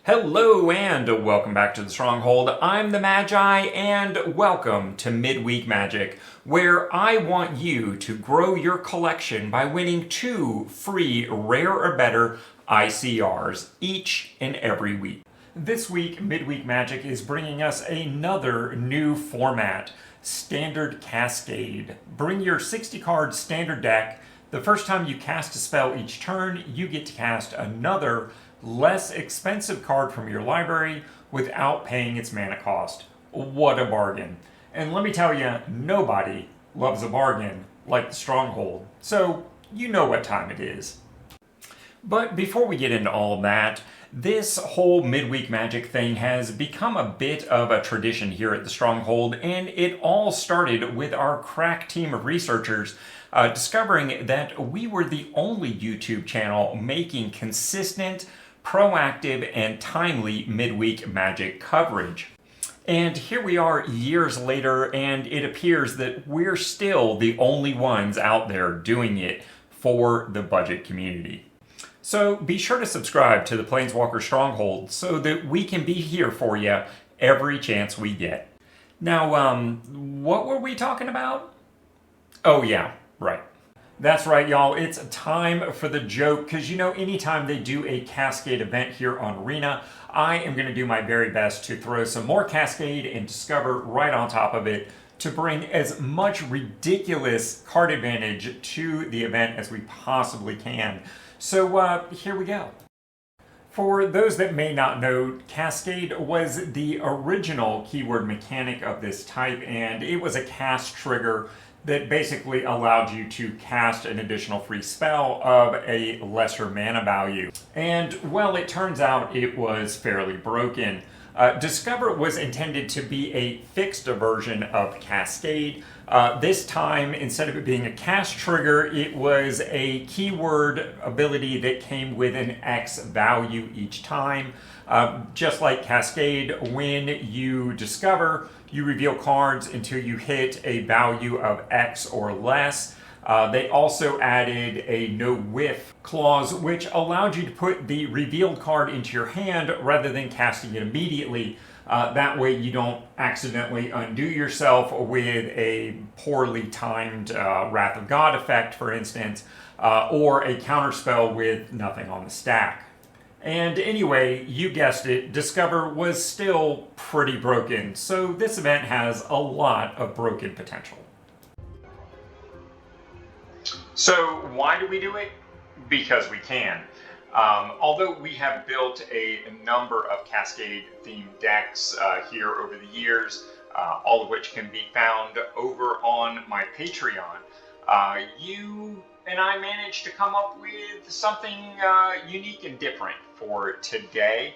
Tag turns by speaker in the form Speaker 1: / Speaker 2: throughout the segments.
Speaker 1: Hello and welcome back to the Stronghold. I'm the Magi and welcome to MidWeek Magic, where I want you to grow your collection by winning 2 free rare or better ICRs each and every week. This week, MidWeek Magic is bringing us another new format, Standard Cascade. Bring your 60-card standard deck. The first time you cast a spell each turn, you get to cast another less expensive card from your library without paying its mana cost. What a bargain. And let me tell you, nobody loves a bargain like the Stronghold. So you know what time it is. But before we get into all of that, this whole MidWeek Magic thing has become a bit of a tradition here at the Stronghold, and it all started with our crack team of researchers discovering that we were the only YouTube channel making consistent, proactive, and timely midweek Magic coverage. And here we are years later, and it appears that we're still the only ones out there doing it for the budget community. So be sure to subscribe to the Planeswalker Stronghold so that we can be here for you every chance we get. Now, what were we talking about? Oh yeah, right. That's right, y'all. It's time for the joke, because you know, anytime they do a Cascade event here on Arena, I am going to do my very best to throw some more Cascade and Discover right on top of it to bring as much ridiculous card advantage to the event as we possibly can. So here we go. For those that may not know, Cascade was the original keyword mechanic of this type, and it was a cast trigger that basically allowed you to cast an additional free spell of a lesser mana value. And, well, it turns out it was fairly broken. Discover was intended to be a fixed version of Cascade. This time, instead of it being a cast trigger, it was a keyword ability that came with an X value each time. Just like Cascade, when you discover, you reveal cards until you hit a value of X or less. They also added a no whiff clause, which allowed you to put the revealed card into your hand rather than casting it immediately. That way you don't accidentally undo yourself with a poorly timed Wrath of God effect, for instance, or a counterspell with nothing on the stack. And anyway, you guessed it, Discover was still pretty broken, so this event has a lot of broken potential. So why do we do it? Because we can. Although we have built a number of Cascade-themed decks here over the years, all of which can be found over on my Patreon, you and I managed to come up with something unique and different for today.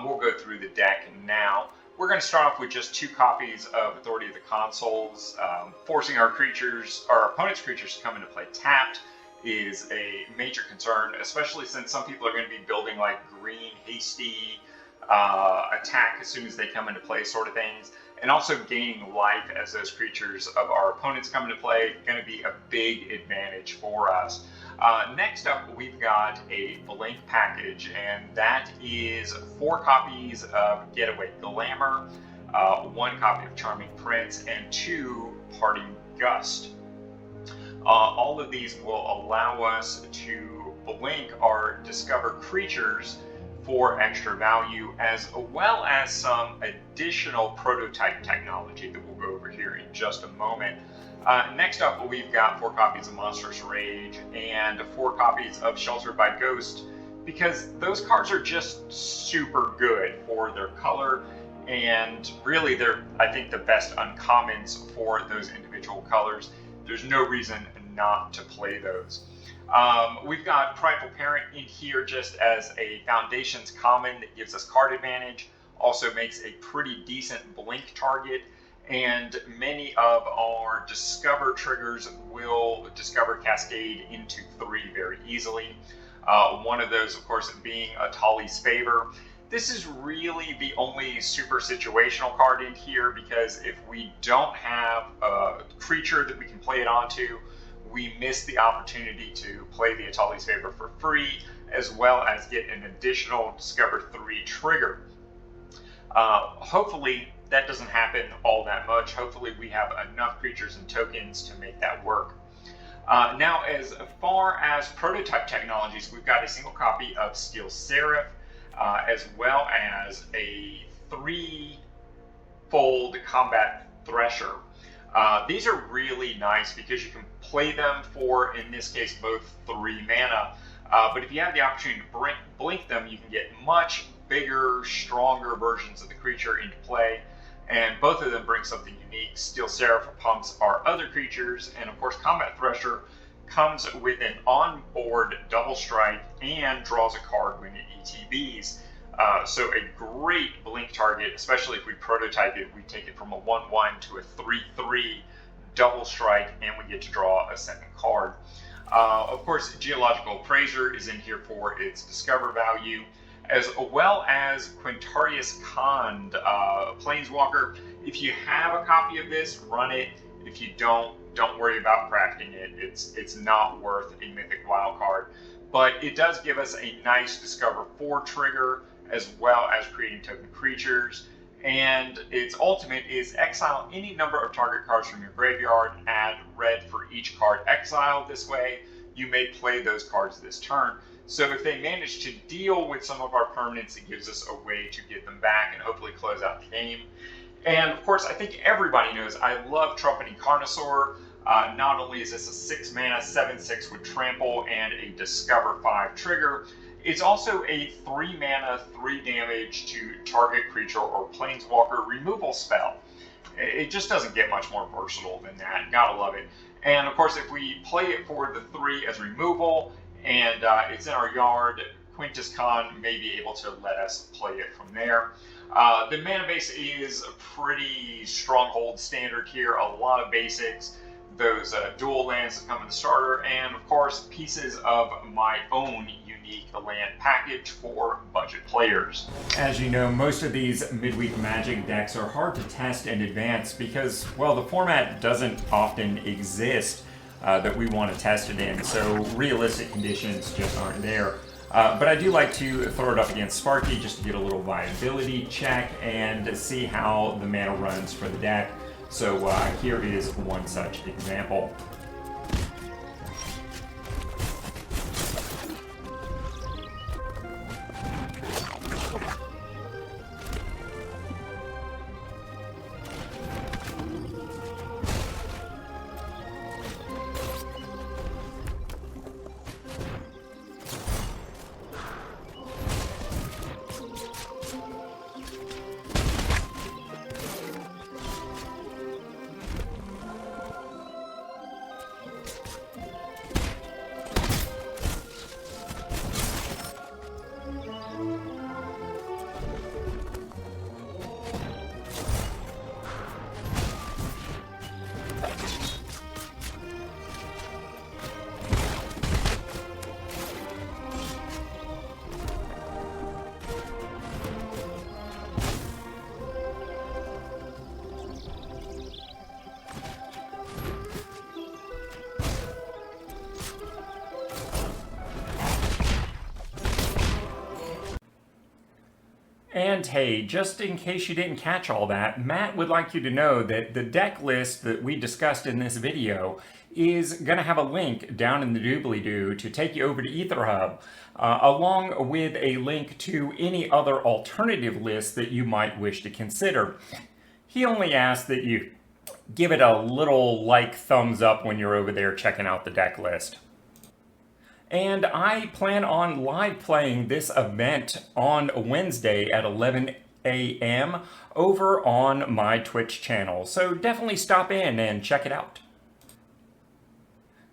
Speaker 1: We'll go through the deck now. We're going to start off with just 2 copies of Authority of the Consoles. Forcing our opponent's creatures to come into play tapped is a major concern, especially since some people are going to be building like green, hasty attack as soon as they come into play sort of things. And also gaining life as those creatures of our opponents come into play, going to be a big advantage for us. Next up, we've got a Blink package, and that is 4 copies of Getaway Glamour, 1 copy of Charming Prince, and 2 Parting Gust. All of these will allow us to blink our Discover creatures for extra value, as well as some additional prototype technology that we'll go over here in just a moment. Next up, we've got 4 copies of Monstrous Rage and 4 copies of Sheltered by Ghost, because those cards are just super good for their color, and really they're, I think, the best uncommons for those individual colors. There's no reason not to play those. We've got Prideful Parent in here just as a Foundations common that gives us card advantage, also makes a pretty decent blink target, and many of our Discover triggers will discover Cascade into 3 very easily. One of those, of course, being Atali's Favor. This is really the only super situational card in here, because if we don't have a creature that we can play it onto, we missed the opportunity to play the Atali's Favor for free, as well as get an additional Discover 3 trigger. Hopefully that doesn't happen all that much. Hopefully we have enough creatures and tokens to make that work. Now, as far as prototype technologies, we've got a single copy of Steel Seraph, as well as a 3-fold Combat Thresher. These are really nice because you can play them for, in this case, both 3 mana. But if you have the opportunity to blink them, you can get much bigger, stronger versions of the creature into play. And both of them bring something unique. Steel Seraph pumps our other creatures, and of course Combat Thresher comes with an onboard double strike and draws a card when it ETBs. So a great blink target, especially if we prototype it. We take it from a 1/1 to a 3/3 double strike, and we get to draw a second card. Of course, Geological Appraiser is in here for its discover value, as well as Quintarius Khand, Planeswalker. If you have a copy of this, run it. If you don't worry about crafting it. It's not worth a Mythic wildcard. But it does give us a nice Discover 4 trigger, as well as creating token creatures. And its ultimate is exile any number of target cards from your graveyard, add red for each card exiled. This way, you may play those cards this turn. So if they manage to deal with some of our permanents, it gives us a way to get them back and hopefully close out the game. And of course, I think everybody knows I love Trumpeting Carnosaur. Not only is this a 6 mana 7/6 with trample and a Discover 5 trigger, it's also a 3 mana 3 damage to target creature or planeswalker removal spell. It just doesn't get much more versatile than that. Gotta love it. And of course, if we play it for the 3 as removal and it's in our yard, Quintus Khan may be able to let us play it from there. The mana base is a pretty stronghold standard here, a lot of basics, those dual lands that come in the starter, and of course pieces of my own unique land package for budget players. As you know, most of these Midweek Magic decks are hard to test in advance because, well, the format doesn't often exist that we want to test it in, so realistic conditions just aren't there. But I do like to throw it up against Sparky just to get a little viability check and see how the mana runs for the deck. So here is one such example. And hey, just in case you didn't catch all that, Matt would like you to know that the deck list that we discussed in this video is going to have a link down in the doobly-doo to take you over to Aetherhub, along with a link to any other alternative list that you might wish to consider. He only asks that you give it a little thumbs up when you're over there checking out the deck list. And I plan on live playing this event on Wednesday at 11 a.m. over on my Twitch channel, so definitely stop in and check it out.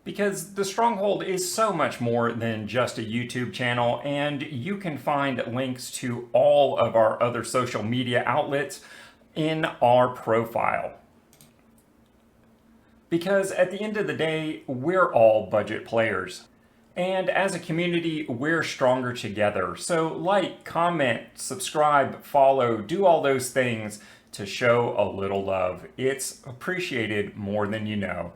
Speaker 1: Because the Stronghold is so much more than just a YouTube channel, and you can find links to all of our other social media outlets in our profile. Because at the end of the day, we're all budget players. And as a community, we're stronger together. So like, comment, subscribe, follow, do all those things to show a little love. It's appreciated more than you know.